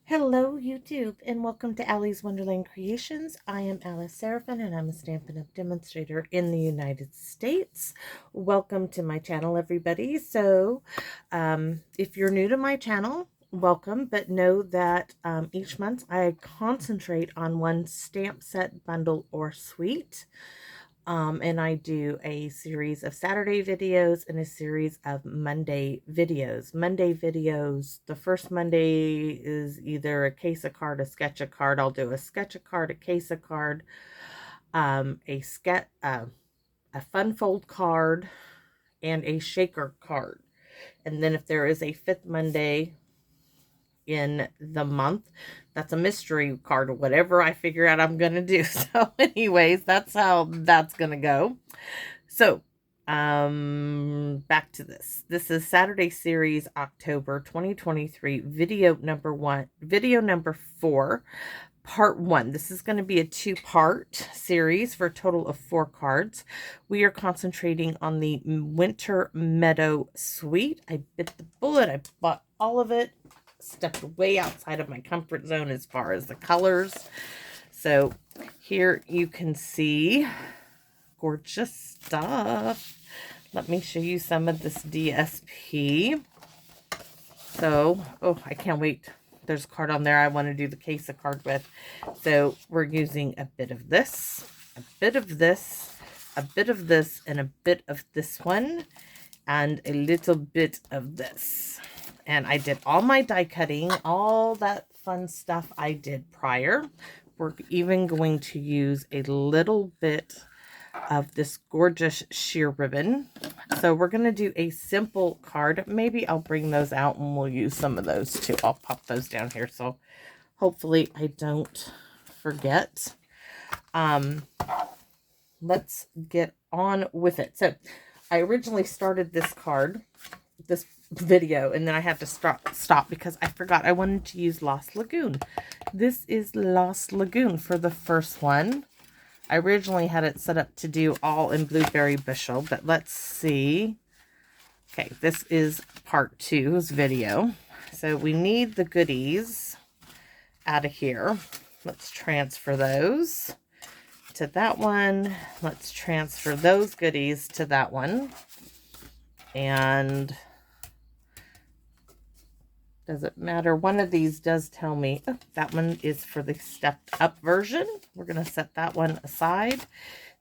Hello YouTube and welcome to Allie's Wonderland Creations. I am Alice Seraphin and I'm a Stampin' Up! Demonstrator in the United States. Welcome to my channel, everybody. So if you're new to my channel, welcome, but know that each month I concentrate on one stamp set, bundle, or suite. And I do a series of Saturday videos and a series of Monday videos. Monday videos, the first Monday is either a case a card, a sketch a card. I'll do a sketch a card, a case a card, a fun fold card, and a shaker card. And then if there is a fifth Monday in the month, that's a mystery card or whatever I figure out I'm gonna do. So anyways, that's how that's gonna go. So back to this is Saturday series October 2023, video number 4, part 1. This is going to be a 2-part series for a total of 4 cards. We are concentrating on the Winter Meadow suite. I bit the bullet. I bought all of it. Stepped way outside of my comfort zone as far as the colors. So here you can see gorgeous stuff. Let me show you some of this DSP. So, oh, I can't wait. There's a card on there I want to do the case of card with. So we're using a bit of this, a bit of this, a bit of this, and a bit of this one, and a little bit of this. And I did all my die cutting, all that fun stuff I did prior. We're even going to use a little bit of this gorgeous sheer ribbon. So we're going to do a simple card. Maybe I'll bring those out and we'll use some of those too. I'll pop those down here so hopefully I don't forget. Let's get on with it. So I originally started this video, and then I had to stop because I forgot I wanted to use Lost Lagoon. This is Lost Lagoon for the first one. I originally had it set up to do all in Blueberry Bushel, but let's see. Okay, this is part 2's video. So we need the goodies out of here. Let's transfer those to that one. Let's transfer those goodies to that one. And does it matter? One of these does tell me, oh, that one is for the stepped up version. We're going to set that one aside.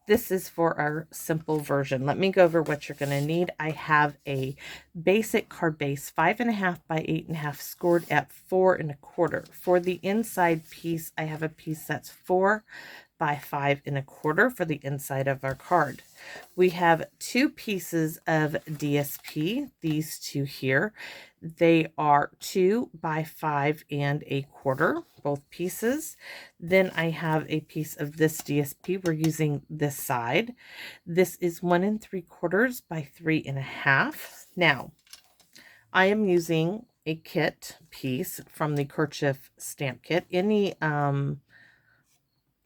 This is for our simple version. Let me go over what you're going to need. I have a basic card base, 5.5 by 8.5, scored at 4 1/4. For the inside piece, I have a piece that's 4 by 5 1/4 for the inside of our card. We have 2 pieces of DSP, these 2 here. They are 2 by 5 1/4, both pieces. Then I have a piece of this DSP. We're using this side. This is 1 3/4 by 3 1/2. Now, I am using a kit piece from the Kerchief Stamp Kit.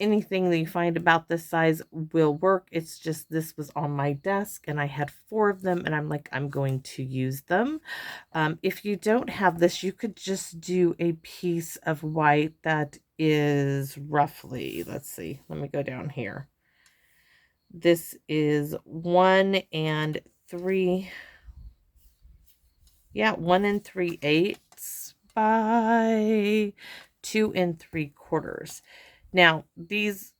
Anything that you find about this size will work. It's just this was on my desk and I had 4 of them and I'm like, I'm going to use them. If you don't have this, you could just do a piece of white that is roughly, let's see, let me go down here. This is 1 3, yeah, 1 3/8 by 2 3/4. Now, these,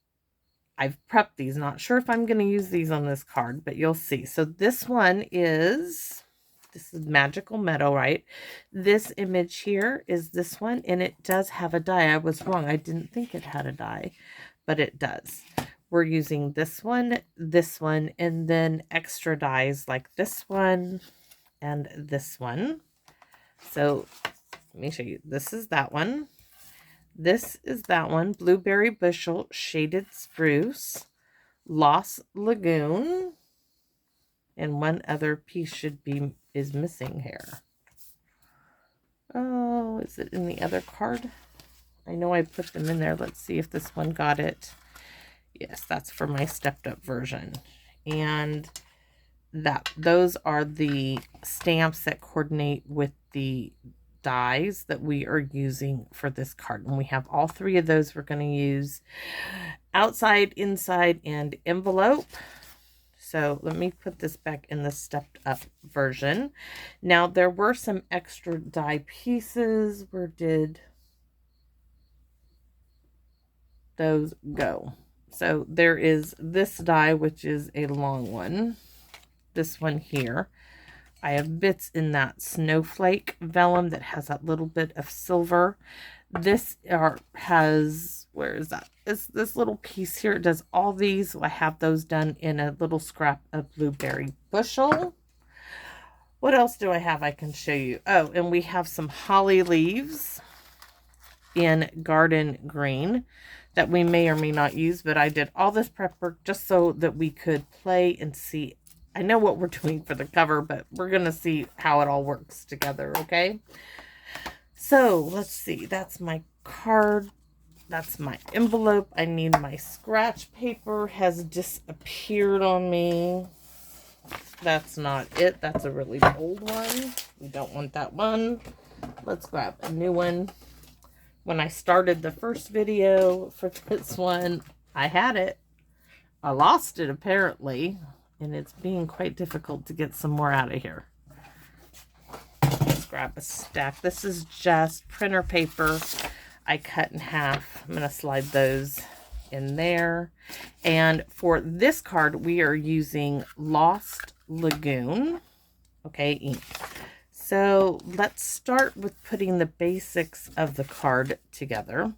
I've prepped these. Not sure if I'm going to use these on this card, but you'll see. So this one is, this is Magical Meadow, right? This image here is this one, and it does have a die. I was wrong. I didn't think it had a die, but it does. We're using this one, and then extra dies like this one and this one. So let me show you. This is that one. This is that one, Blueberry Bushel, Shaded Spruce, Lost Lagoon, and one other piece is missing here. Oh, is it in the other card? I know I put them in there. Let's see if this one got it. Yes, that's for my stepped up version. And those are the stamps that coordinate with the dies that we are using for this card. And we have all three of those we're going to use: outside, inside, and envelope. So let me put this back in the stepped up version. Now there were some extra die pieces. Where did those go? So there is this die, which is a long one. This one here. I have bits in that snowflake vellum that has that little bit of silver. This has, where is that? It's this little piece here. It does all these. I have those done in a little scrap of blueberry bushel. What else do I have I can show you? Oh, and we have some holly leaves in garden green that we may or may not use, but I did all this prep work just so that we could play and see. I know what we're doing for the cover, but we're going to see how it all works together, okay? So, let's see. That's my card. That's my envelope. I need my scratch paper. Has disappeared on me. That's not it. That's a really old one. We don't want that one. Let's grab a new one. When I started the first video for this one, I had it. I lost it, apparently. And it's being quite difficult to get some more out of here. Let's grab a stack. This is just printer paper I cut in half. I'm going to slide those in there. And for this card, we are using Lost Lagoon, okay, ink. So let's start with putting the basics of the card together.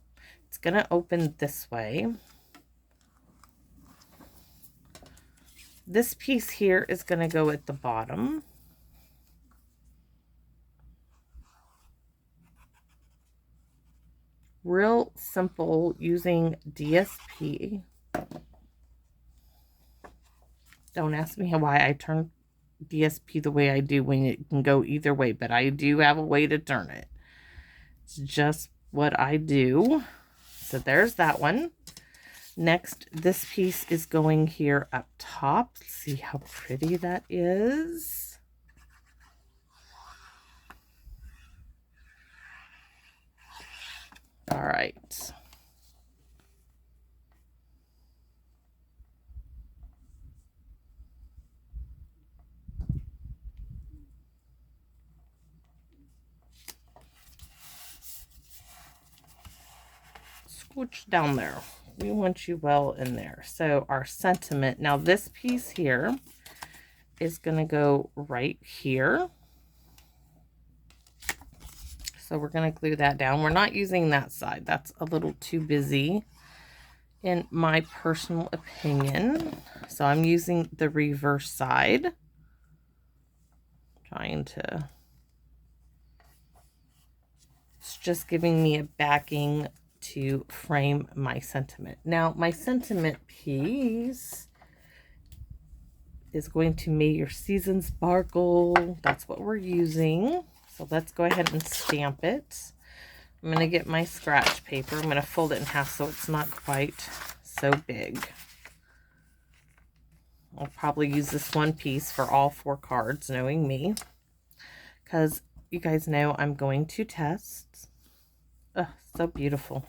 It's going to open this way. This piece here is going to go at the bottom. Real simple using DSP. Don't ask me why I turn DSP the way I do when it can go either way, but I do have a way to turn it. It's just what I do. So there's that one. Next, this piece is going here up top. Let's see how pretty that is. All right. Scooch down there. We want you well in there. So our sentiment. Now this piece here is going to go right here. So we're going to glue that down. We're not using that side. That's a little too busy in my personal opinion. So I'm using the reverse side. Trying to... It's just giving me a backing to frame my sentiment. Now, my sentiment piece is going to May Your Season Sparkle. That's what we're using. So let's go ahead and stamp it. I'm going to get my scratch paper. I'm going to fold it in half so it's not quite so big. I'll probably use this one piece for all 4 cards, knowing me. Because you guys know I'm going to test. Oh, so beautiful.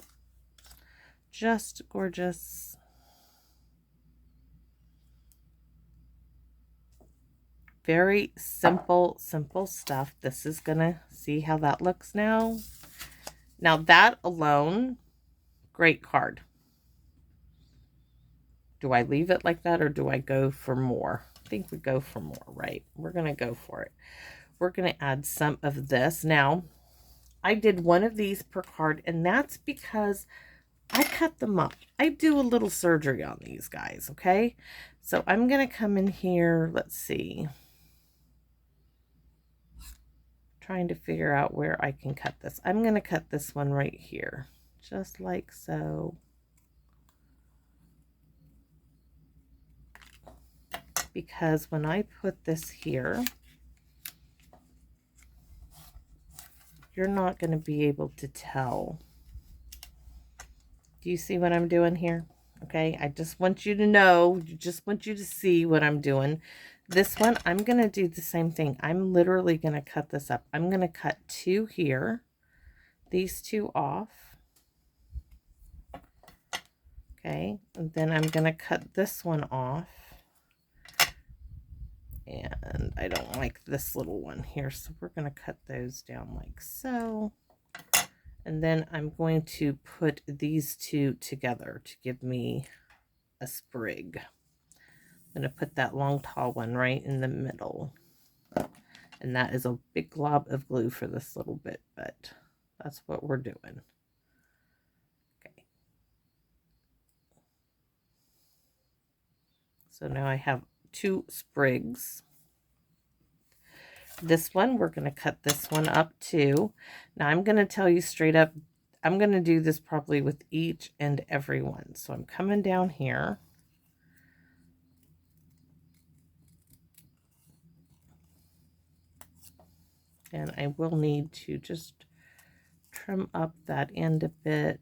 Just gorgeous. Very simple stuff. This is gonna, see how that looks now. Now that alone, great card. Do I leave it like that or do I go for more? I think we go for more, right? We're gonna go for it. We're gonna add some of this. Now, I did one of these per card, and that's because I cut them up. I do a little surgery on these guys, okay? So I'm going to come in here. Let's see. Trying to figure out where I can cut this. I'm going to cut this one right here, just like so. Because when I put this here, you're not going to be able to tell. Do you see what I'm doing here? Okay, I just want you to know, just want you to see what I'm doing. This one, I'm going to do the same thing. I'm literally going to cut this up. I'm going to cut 2 here, these 2 off. Okay, and then I'm going to cut this one off. And I don't like this little one here, so we're going to cut those down like so. And then I'm going to put these 2 together to give me a sprig. I'm going to put that long tall one right in the middle. And that is a big glob of glue for this little bit, but that's what we're doing. Okay. So now I have 2 sprigs. This one, we're going to cut this one up too. Now I'm going to tell you straight up, I'm going to do this probably with each and every one. So I'm coming down here. And I will need to just trim up that end a bit.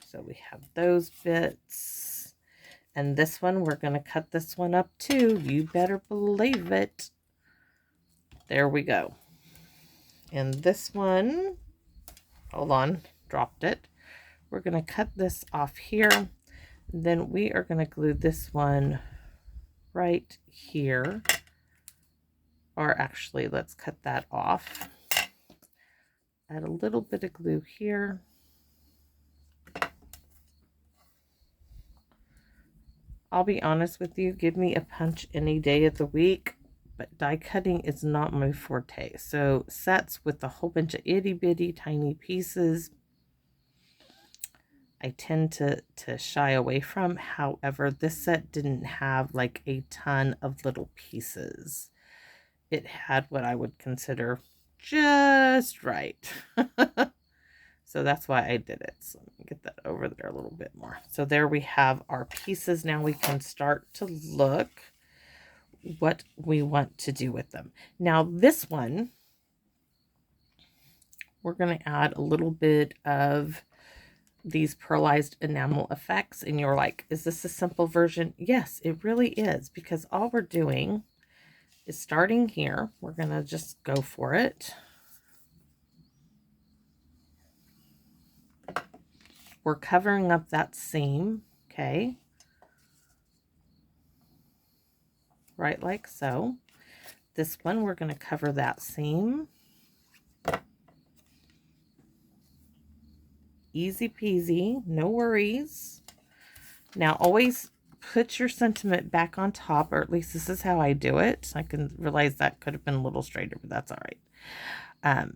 So we have those bits. And this one, we're going to cut this one up too. You better believe it. There we go. And this one, hold on, dropped it. We're going to cut this off here. Then we are going to glue this one right here. Or actually, let's cut that off. Add a little bit of glue here. I'll be honest with you, give me a punch any day of the week, but die cutting is not my forte. So sets with a whole bunch of itty bitty tiny pieces, I tend to shy away from. However, this set didn't have like a ton of little pieces. It had what I would consider just right. So that's why I did it. So let me get that over there a little bit more. So there we have our pieces. Now we can start to look what we want to do with them. Now this one, we're going to add a little bit of these pearlized enamel effects. And you're like, is this a simple version? Yes, it really is, because all we're doing is starting here. We're going to just go for it. We're covering up that seam, okay? Right like so. This one, we're going to cover that seam. Easy peasy, no worries. Now, always put your sentiment back on top, or at least this is how I do it. I can realize that could have been a little straighter, but that's all right.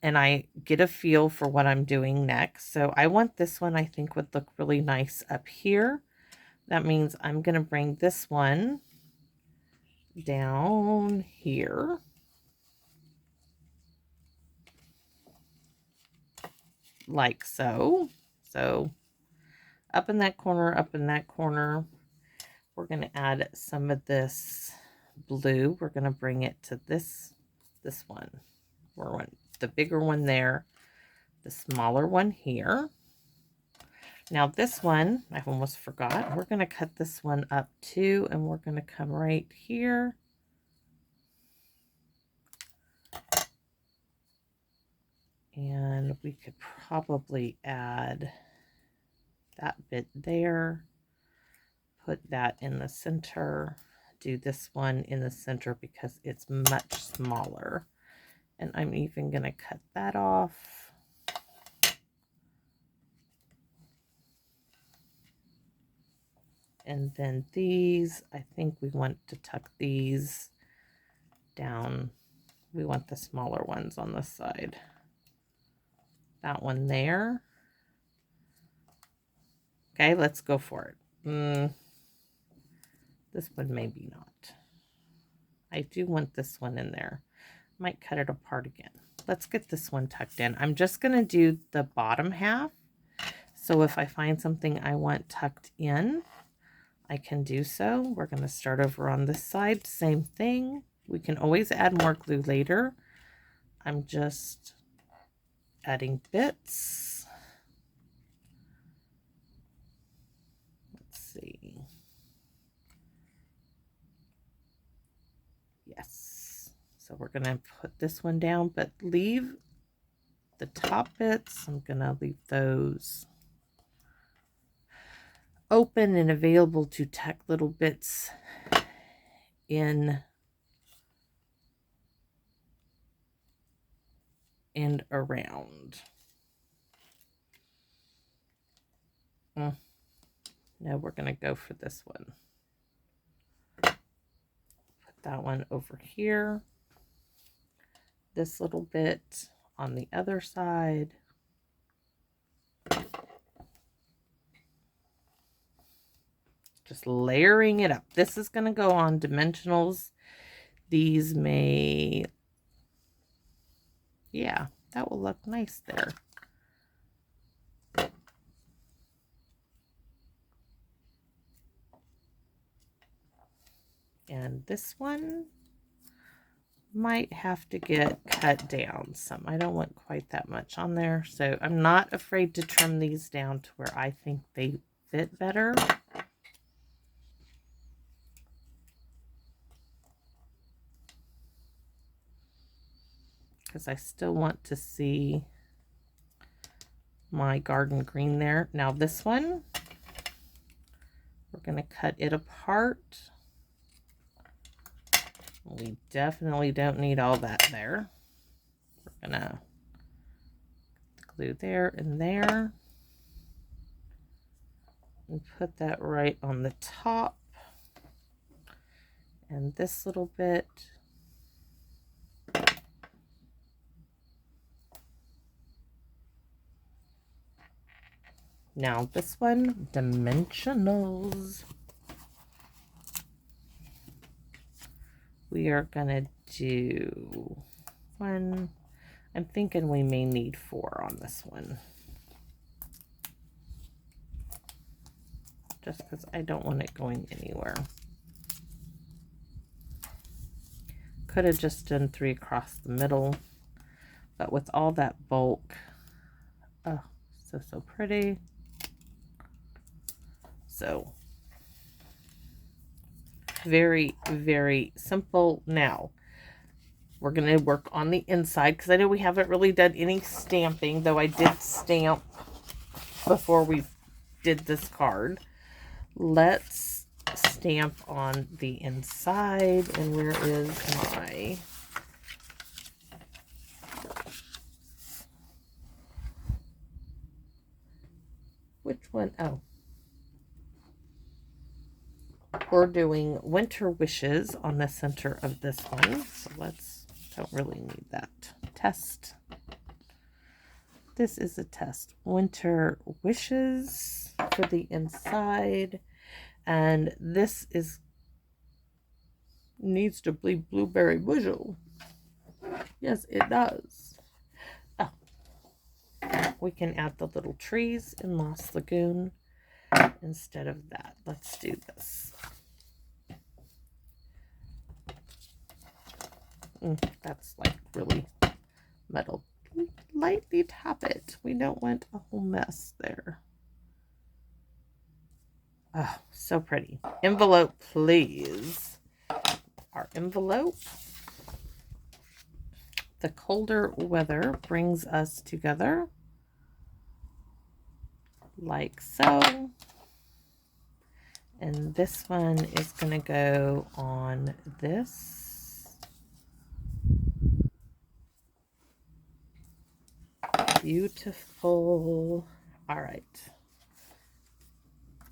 And I get a feel for what I'm doing next. So I want this one, I think, would look really nice up here. That means I'm going to bring this one down here. Like so. So up in that corner, up in that corner. We're going to add some of this blue. We're going to bring it to this one. We're the bigger one there, the smaller one here. Now this one, I almost forgot. We're going to cut this one up too, and we're going to come right here. And we could probably add that bit there. Put that in the center. Do this one in the center because it's much smaller. And I'm even going to cut that off. And then these, I think we want to tuck these down. We want the smaller ones on this side. That one there. Okay, let's go for it. This one maybe not. I do want this one in there. Might cut it apart again. Let's get this one tucked in. I'm just going to do the bottom half. So if I find something I want tucked in, I can do so. We're going to start over on this side. Same thing. We can always add more glue later. I'm just adding bits. Let's So we're going to put this one down, but leave the top bits. I'm going to leave those open and available to tack little bits in and around. No, we're going to go for this one. Put that one over here. This little bit on the other side. Just layering it up. This is going to go on dimensionals. These may, yeah, that will look nice there. And this one might have to get cut down some. I don't want quite that much on there. So I'm not afraid to trim these down to where I think they fit better. Because I still want to see my garden green there. Now this one, we're going to cut it apart. We definitely don't need all that there. We're going to glue there and there. And put that right on the top. And this little bit. Now this one, dimensionals. We are going to do one. I'm thinking we may need 4 on this one. Just because I don't want it going anywhere. Could have just done 3 across the middle. But with all that bulk, oh, so pretty. So, very, very simple. Now, we're going to work on the inside because I know we haven't really done any stamping, though I did stamp before we did this card. Let's stamp on the inside. And where is my... Which one? Oh. We're doing Winter Wishes on the center of this one. So don't really need that. Test. This is a test. Winter Wishes for the inside. And this needs to be Blueberry Bushel. Yes, it does. Oh. We can add the little trees in Lost Lagoon instead of that. Let's do this. That's like really metal. Lightly tap it. We don't want a whole mess there. Oh, so pretty. Envelope, please. Our envelope. The colder weather brings us together. Like so. And this one is going to go on this. Beautiful. All right.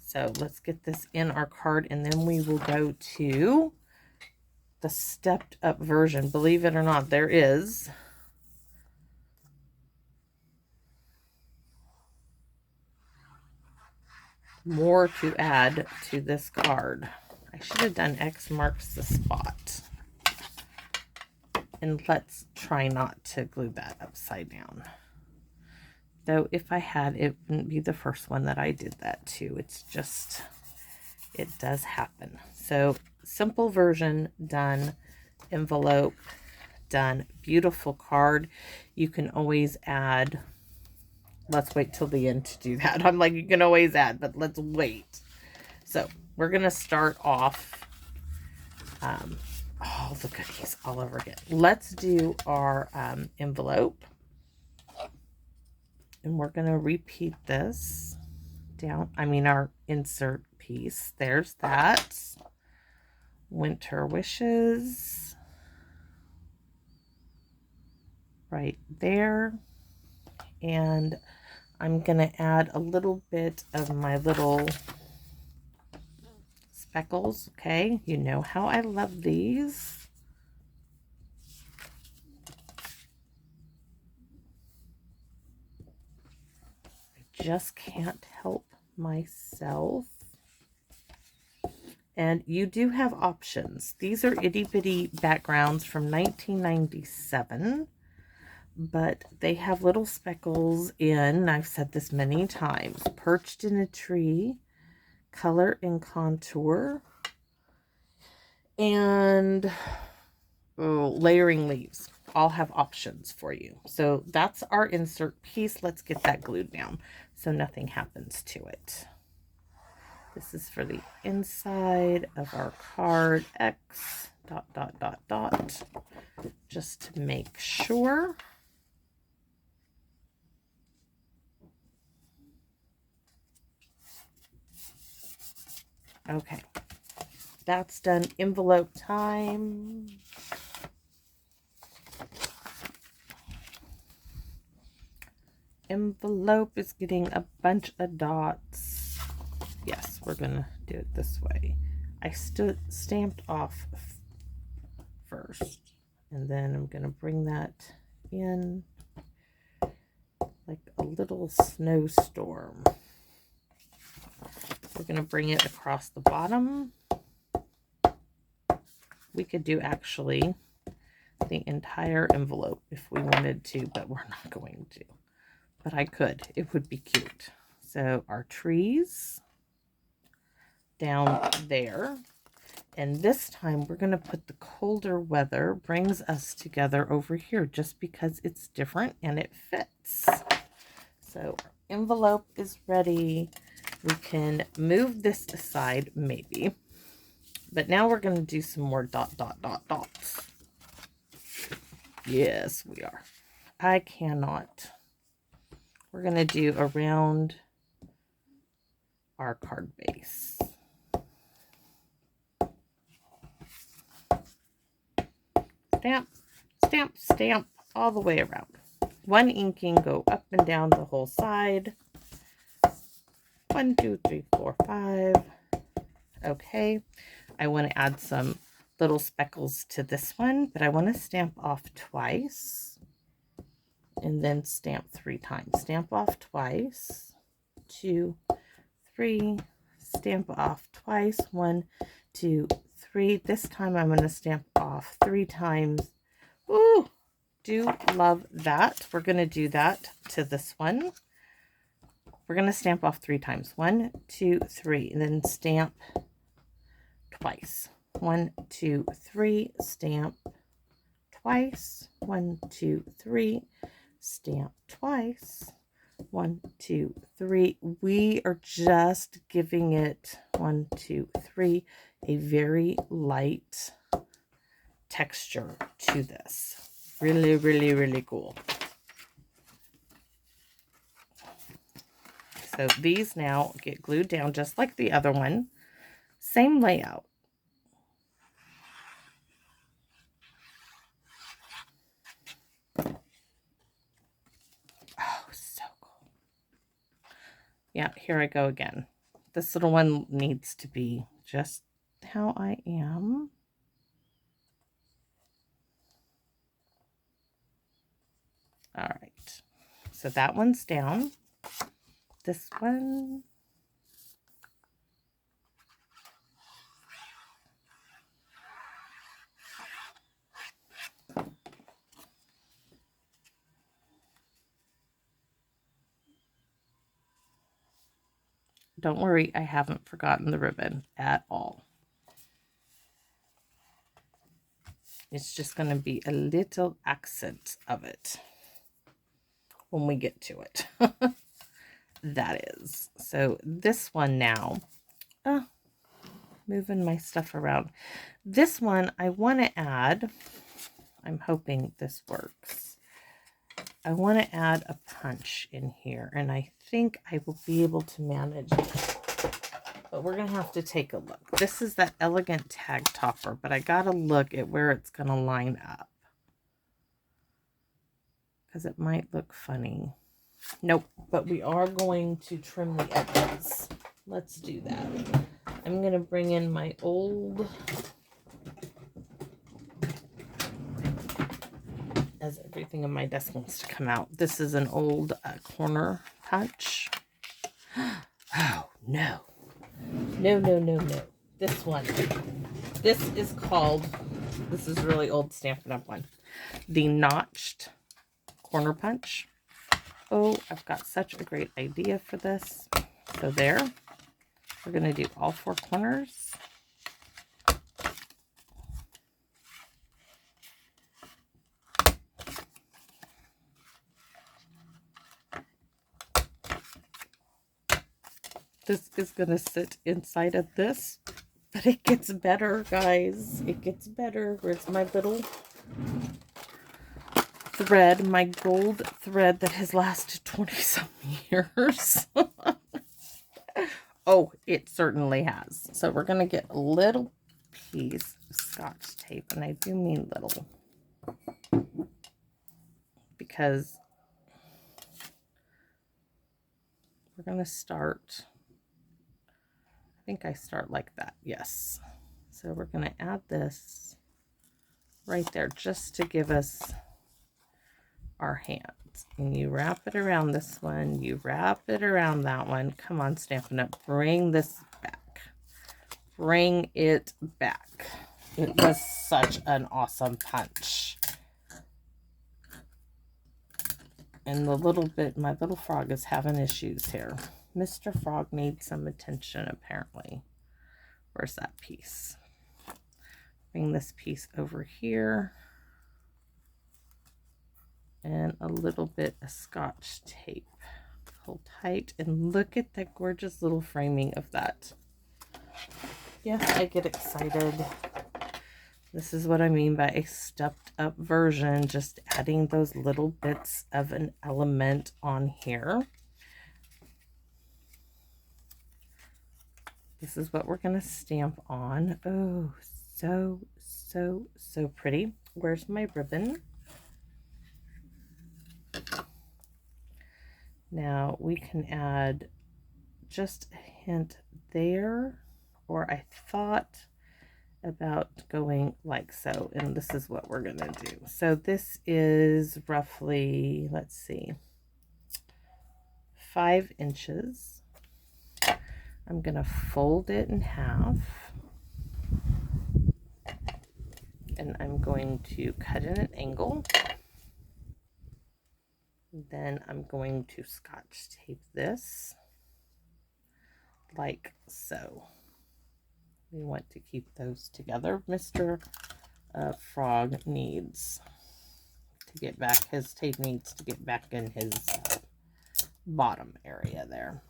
So let's get this in our card and then we will go to the stepped up version. Believe it or not, there is more to add to this card. I should have done X marks the spot. And let's try not to glue that upside down. Though if I had, it wouldn't be the first one that I did that to. It's just, it does happen. So simple version done. Envelope done. Beautiful card. You can always add. Let's wait till the end to do that. I'm like, you can always add, but let's wait. So we're going to start off all the goodies all over again. Let's do our envelope. And we're going to repeat this down. I mean, our insert piece. There's that. Winter wishes. Right there. And I'm going to add a little bit of my little speckles. Okay. You know how I love these. I just can't help myself. And you do have options. These are itty bitty backgrounds from 1997, but they have little speckles in, I've said this many times, perched in a tree, color and contour, and layering leaves. All have options for you. So that's our insert piece. Let's get that glued down so nothing happens to it. This is for the inside of our card X ... just to make sure. Okay, that's done. Envelope time. Envelope is getting a bunch of dots. Yes, we're gonna do it this way. I stamped off first, and then I'm gonna bring that in like a little snowstorm. We're gonna bring it across the bottom. We could do actually the entire envelope if we wanted to, but we're not going to. But I could. It would be cute. So our trees down there. And this time we're going to put the colder weather brings us together over here just because it's different and it fits. So our envelope is ready. We can move this aside maybe. But now we're going to do some more dots. Yes, we are. I cannot. We're going to do around our card base. Stamp, stamp, stamp all the way around. One inking, go up and down the whole side. 1, 2, 3, 4, 5. Okay. I want to add some little speckles to this one, but I want to stamp off twice and then stamp 3 times. Stamp off twice. 2, 3. Stamp off twice. 1, 2, 3. This time I'm going to stamp off 3 times. Ooh, do love that. We're going to do that to this one. We're going to stamp off 3 times. 1, 2, 3, and then stamp twice. 1, 2, 3, stamp twice. 1, 2, 3, stamp twice. 1, 2, 3. We are just giving it 1, 2, 3, a very light texture to this. Really, really, really cool. So these now get glued down just like the other one. Same layout. Oh, so cool. Yeah, here I go again. This little one needs to be just how I am. All right. So that one's down. This one. Don't worry, I haven't forgotten the ribbon at all. It's just going to be a little accent of it when we get to it. That is. So this one now, moving my stuff around. This one I want to add, I'm hoping this works. I want to add a punch in here, and I think I will be able to manage it. But we're going to have to take a look. This is that elegant tag topper, but I got to look at where it's going to line up, because it might look funny. Nope, but we are going to trim the edges. Let's do that. I'm going to bring in my old, as everything on my desk wants to come out. This is an old corner punch. Oh, no. No, no, no, no. This one. This is called, this is really old Stampin' Up! One. The notched corner punch. Oh, I've got such a great idea for this. So there. We're going to do all 4 corners. This is going to sit inside of this, but it gets better, guys. It gets better. Where's my little thread, my gold thread that has lasted 20-some years? Oh, it certainly has. So we're going to get a little piece of Scotch tape, and I do mean little, because we're going to start, I think I start like that, yes. So we're going to add this right there just to give us our hands. And you wrap it around this one, you wrap it around that one. Come on, Stampin' Up! Bring this back. Bring it back. It was such an awesome punch. And the little bit, my little frog is having issues here. Mr. Frog needs some attention, apparently. Where's that piece? Bring this piece over here. And a little bit of Scotch tape. Hold tight, and look at that gorgeous little framing of that. Yes, I get excited. This is what I mean by a stepped up version, just adding those little bits of an element on here. This is what we're going to stamp on. Oh, so, so, so pretty. Where's my ribbon? Now we can add just a hint there, or I thought about going like so, and this is what we're going to do. So this is roughly, let's see, 5 inches. I'm going to fold it in half, and I'm going to cut in an angle. Then I'm going to Scotch tape this like so. We want to keep those together. Mr. Frog needs to get back, his tape needs to get back in his bottom area there.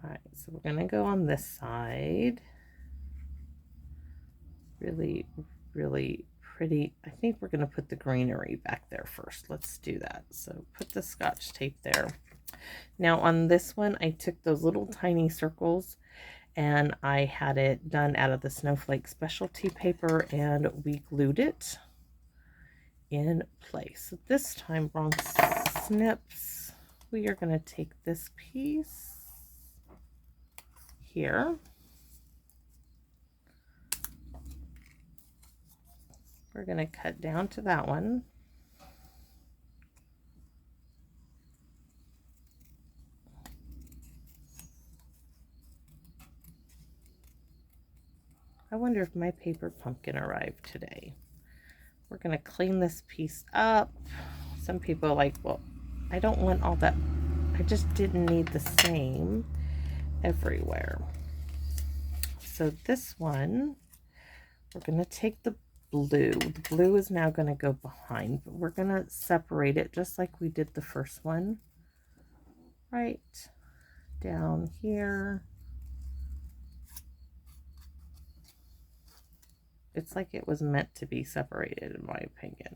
All right, so we're going to go on this side. Really, really pretty. I think we're going to put the greenery back there first. Let's do that. So put the Scotch tape there. Now on this one, I took those little tiny circles and I had it done out of the Snowflake specialty paper, and we glued it in place. So this time, wrong snips. We are going to take this piece here. We're going to cut down to that one. I wonder if my paper pumpkin arrived today. We're going to clean this piece up. Some people are like, well, I don't want all that. I just didn't need the same everywhere. So this one, we're going to take the blue. The blue is now going to go behind, but we're going to separate it just like we did the first one. Right down here. It's like it was meant to be separated, in my opinion.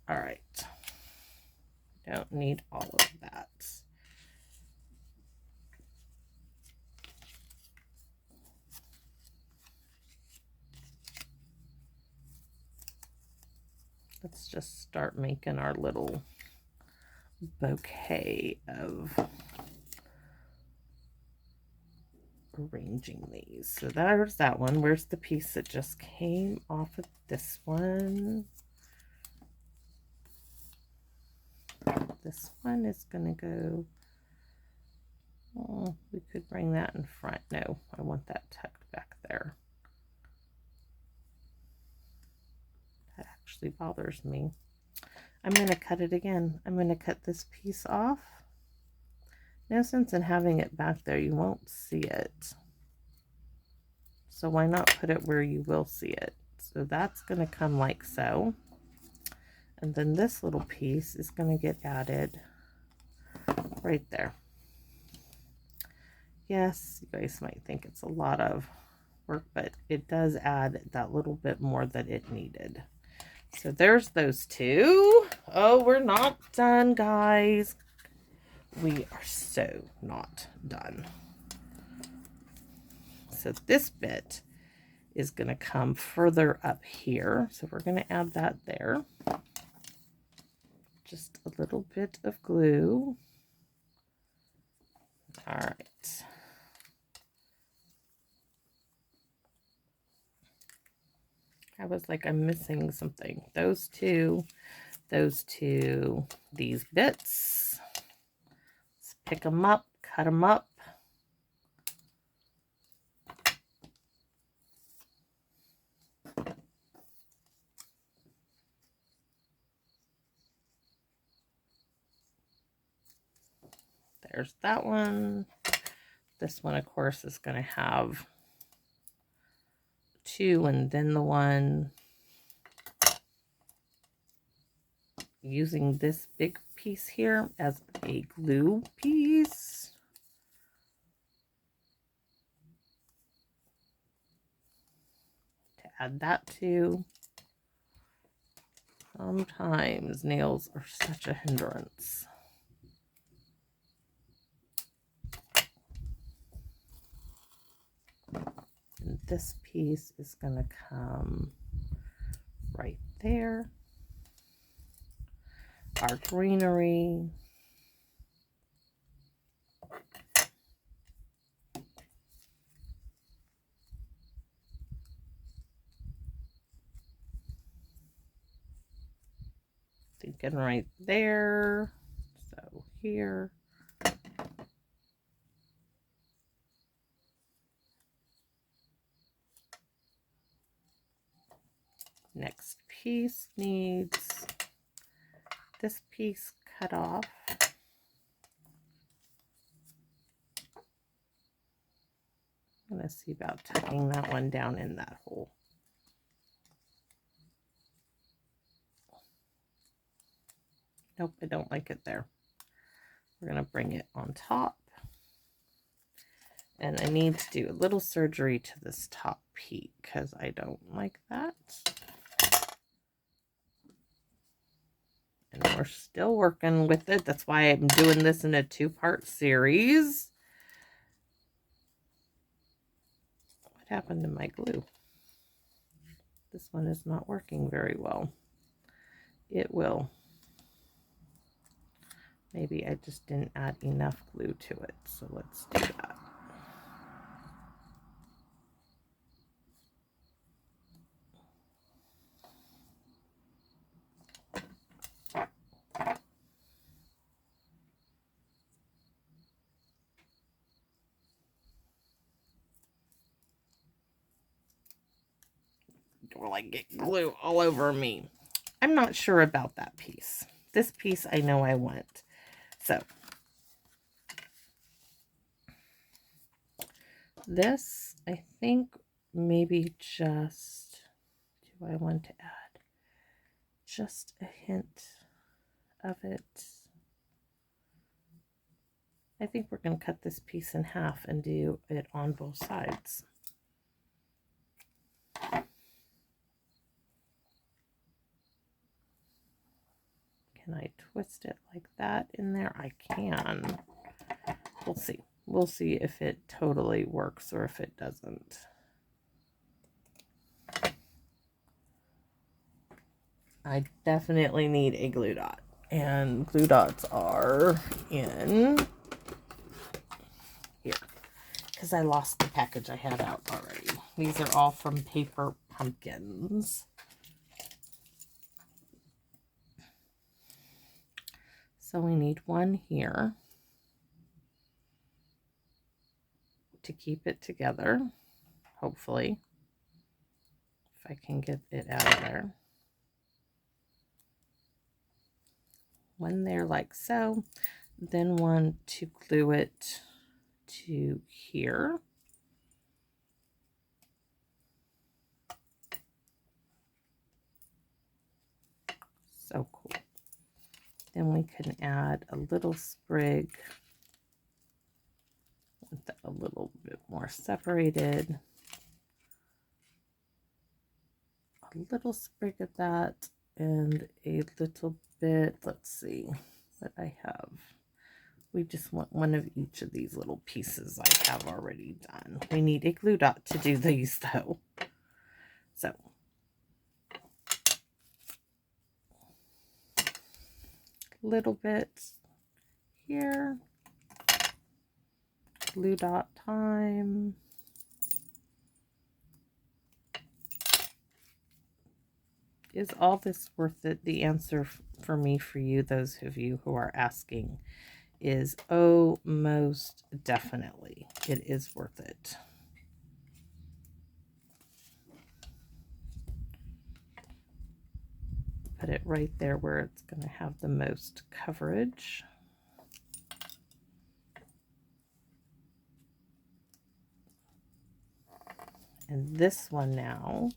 All right. Don't need all of that. Let's just start making our little bouquet of arranging these. So there's that one. Where's the piece that just came off of this one? This one is going to go, oh, we could bring that in front. No, I want that tucked back there. That actually bothers me. I'm going to cut it again. I'm going to cut this piece off. No sense in having it back there. You won't see it. So why not put it where you will see it? So that's going to come like so. And then this little piece is going to get added right there. Yes, you guys might think it's a lot of work, but it does add that little bit more that it needed. So there's those two. Oh, we're not done, guys. We are so not done. So this bit is going to come further up here. So we're going to add that there. Just a little bit of glue. All right. I was like, I'm missing something. Those two, these bits. Let's pick them up, cut them up. There's that one. This one, of course, is going to have two and then the one. Using this big piece here as a glue piece. To add that to. Sometimes nails are such a hindrance. And this piece is going to come right there. Our greenery. Thinking right there. So here. Next piece needs this piece cut off. I'm going to see about tucking that one down in that hole. Nope, I don't like it there. We're going to bring it on top. And I need to do a little surgery to this top peak because I don't like that. And we're still working with it. That's why I'm doing this in a two-part series. What happened to my glue? This one is not working very well. It will. Maybe I just didn't add enough glue to it. So let's do that. Don't like get glue all over me. I'm not sure about that piece. This piece I know I want. So this, I think maybe just, do I want to add just a hint of it? I think we're going to cut this piece in half and do it on both sides. Can I twist it like that in there? I can. We'll see. We'll see if it totally works or if it doesn't. I definitely need a glue dot. And glue dots are in here. Because I lost the package I had out already. These are all from Paper Pumpkins. So we need one here to keep it together, hopefully, if I can get it out of there. One there like so, then one to glue it to here. So cool. Then we can add a little sprig with a little bit more separated. A little sprig of that and a little bit, let's see what I have. We just want one of each of these little pieces I have already done. We need a glue dot to do these though. So little bit here, glue dot time. Is all this worth it? The answer for me, for you, those of you who are asking, is oh, most definitely. It is worth it. Put it right there where it's going to have the most coverage. And this one now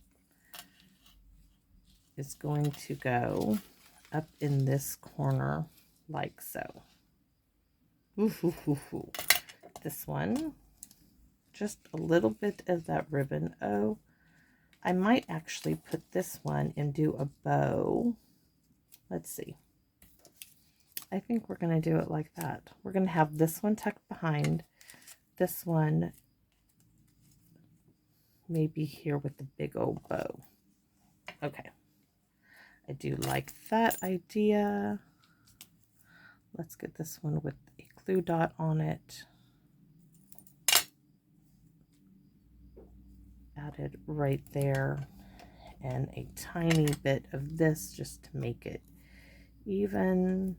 is going to go up in this corner like so. Ooh, ooh, ooh, ooh. This one, just a little bit of that ribbon. Oh, I might actually put this one and do a bow. Let's see. I think we're going to do it like that. We're going to have this one tucked behind, this one maybe here with the big old bow. Okay. I do like that idea. Let's get this one with a glue dot on it. Added right there, and a tiny bit of this just to make it even.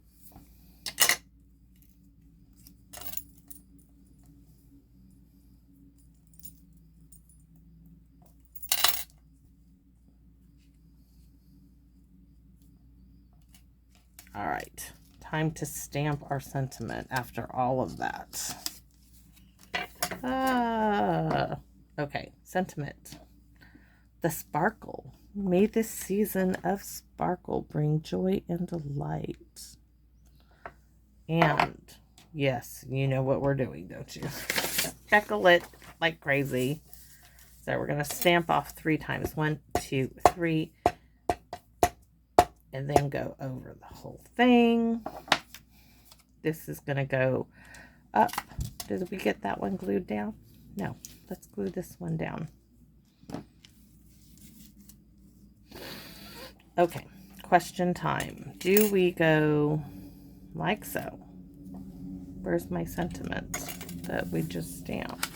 All right, time to stamp our sentiment after all of that. Okay, sentiment. The sparkle. May this season of sparkle bring joy and delight. And yes, you know what we're doing, don't you? Speckle it like crazy. So we're going to stamp off 3 times. 1, 2, 3. And then go over the whole thing. This is going to go up. Did we get that one glued down? No. Let's glue this one down. Okay. Question time. Do we go like so? Where's my sentiment that we just stamped?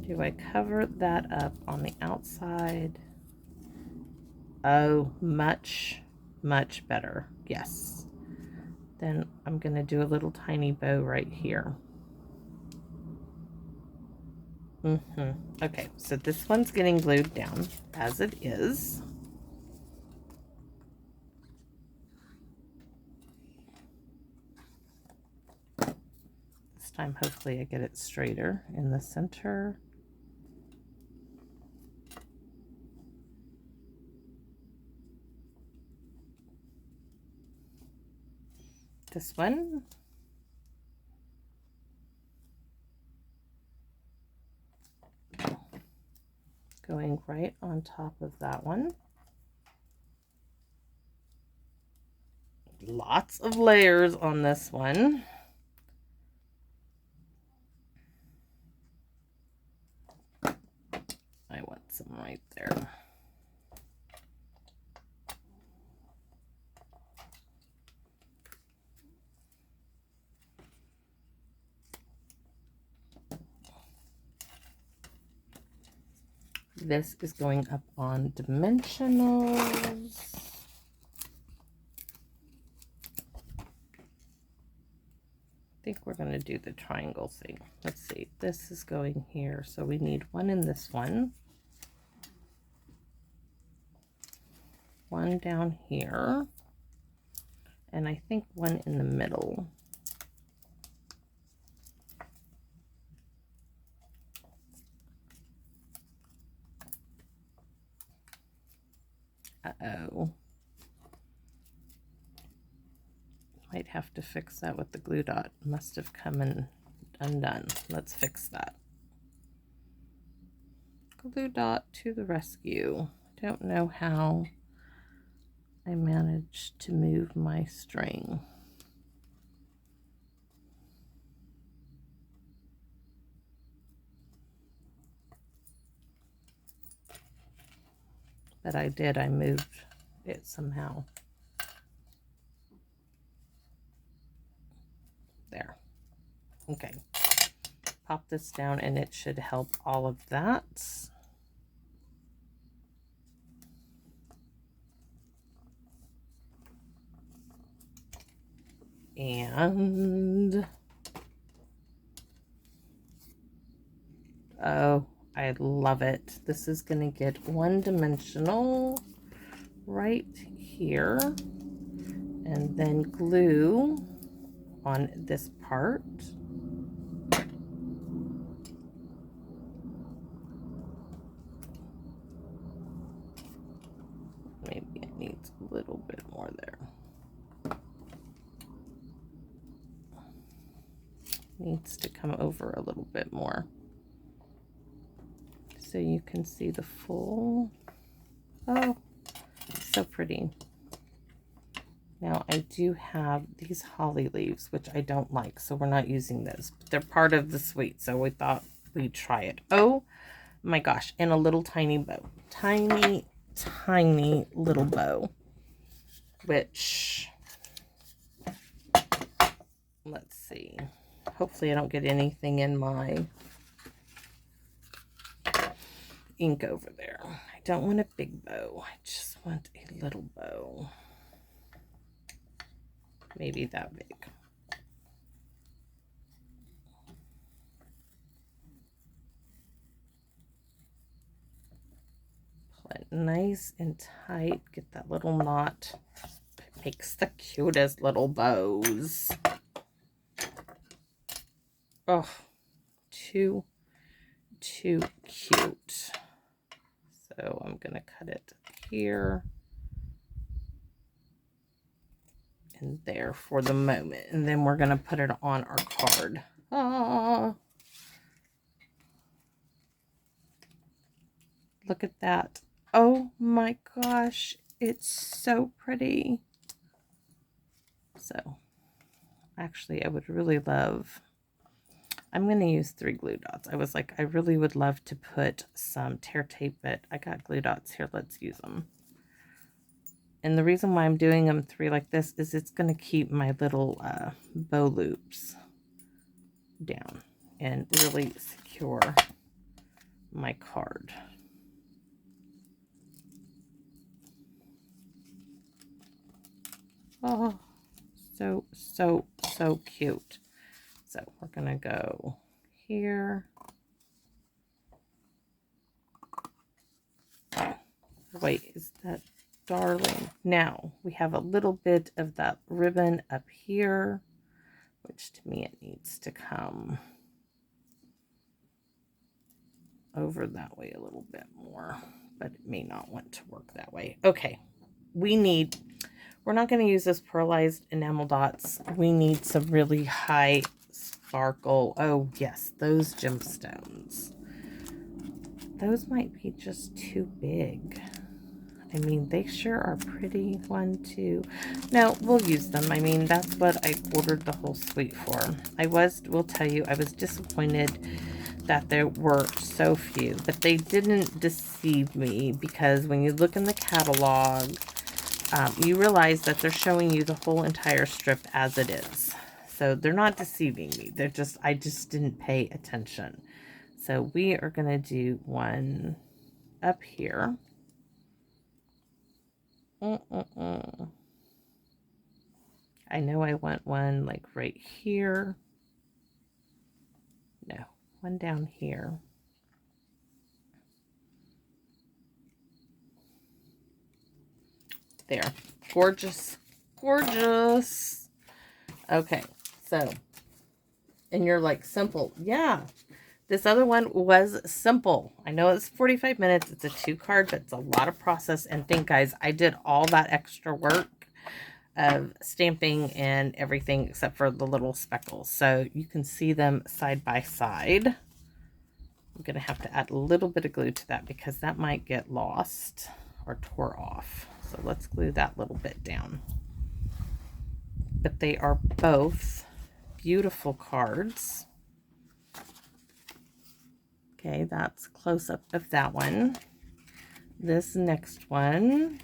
Do I cover that up on the outside? Oh, much, much better. Yes. Then I'm going to do a little tiny bow right here. Okay, so this one's getting glued down as it is. This time, hopefully I get it straighter in the center. This one. going right on top of that one. Lots of layers on this one. I want some right there. This is going up on dimensionals. I think we're going to do the triangle thing. Let's see. This is going here. So we need one in this one. One down here. And I think one in the middle. Uh-oh. Might have to fix that with the glue dot. Must have come and undone. Let's fix that. Glue dot to the rescue. I don't know how I managed to move my string. But I did. I moved it somehow. There. Okay. Pop this down and it should help all of that. And oh, I love it. This is going to get one dimensional right here, and then glue on this part. Maybe it needs a little bit more there. Needs to come over a little bit more so you can see the full. Oh, so pretty. Now I do have these holly leaves, which I don't like, so we're not using those. But they're part of the suite, so we thought we'd try it. Oh my gosh, and a little tiny bow. Tiny, tiny little bow. Which, let's see. Hopefully I don't get anything in my ink over there. I don't want a big bow. I just want a little bow. Maybe that big. Pull it nice and tight. Get that little knot. It makes the cutest little bows. Oh, too cute. So I'm going to cut it here and there for the moment. And then we're going to put it on our card. Ah, look at that. Oh my gosh. It's so pretty. So actually I would really love, I'm going to use 3 glue dots. I was like, I really would love to put some tear tape, but I got glue dots here. Let's use them. And the reason why I'm doing them 3 like this is it's going to keep my little bow loops down and really secure my card. Oh, so cute. So we're going to go here. Wait, is that darling? Now we have a little bit of that ribbon up here, which to me it needs to come over that way a little bit more, but it may not want to work that way. Okay, we're not going to use this pearlized enamel dots. We need some really high sparkle. Oh yes, those gemstones. those might be just too big. I mean, they sure are pretty. 1, 2. No, we'll use them. I mean, that's what I ordered the whole suite for. Will tell you, I was disappointed that there were so few, but they didn't deceive me, because when you look in the catalog, you realize that they're showing you the whole entire strip as it is. So they're not deceiving me. I just didn't pay attention. So we are going to do one up here. I know I want one like right here. No, one down here. There. Gorgeous. Gorgeous. Okay, so, and you're like, simple. Yeah. This other one was simple. I know it's 45 minutes. It's a 2-card, but it's a lot of process. And think, guys, I did all that extra work of stamping and everything except for the little speckles. So you can see them side by side. I'm going to have to add a little bit of glue to that because that might get lost or tore off. So let's glue that little bit down. But they are both beautiful cards. Okay, that's close up of that one. This next one.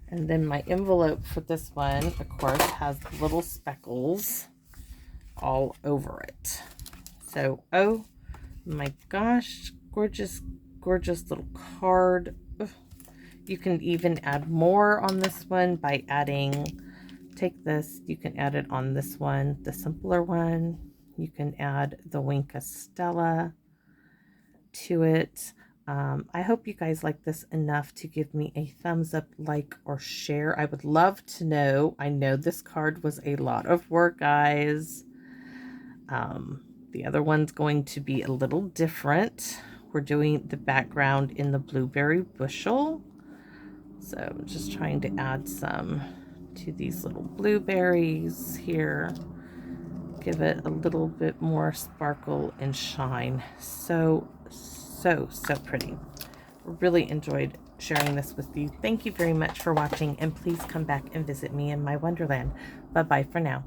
And then my envelope for this one, of course, has little speckles all over it. So, oh my gosh, gorgeous, gorgeous little card. Ugh. You can even add more on this one by adding, take this, you can add it on this one, the simpler one. You can add the Winka Stella to it. I hope you guys like this enough to give me a thumbs up, like, or share. I would love to know. I know this card was a lot of work, guys. The other one's going to be a little different. We're doing the background in the blueberry bushel. So I'm just trying to add some to these little blueberries here. Give it a little bit more sparkle and shine. So pretty. Really enjoyed sharing this with you. Thank you very much for watching, and please come back and visit me in my wonderland. Bye-bye for now.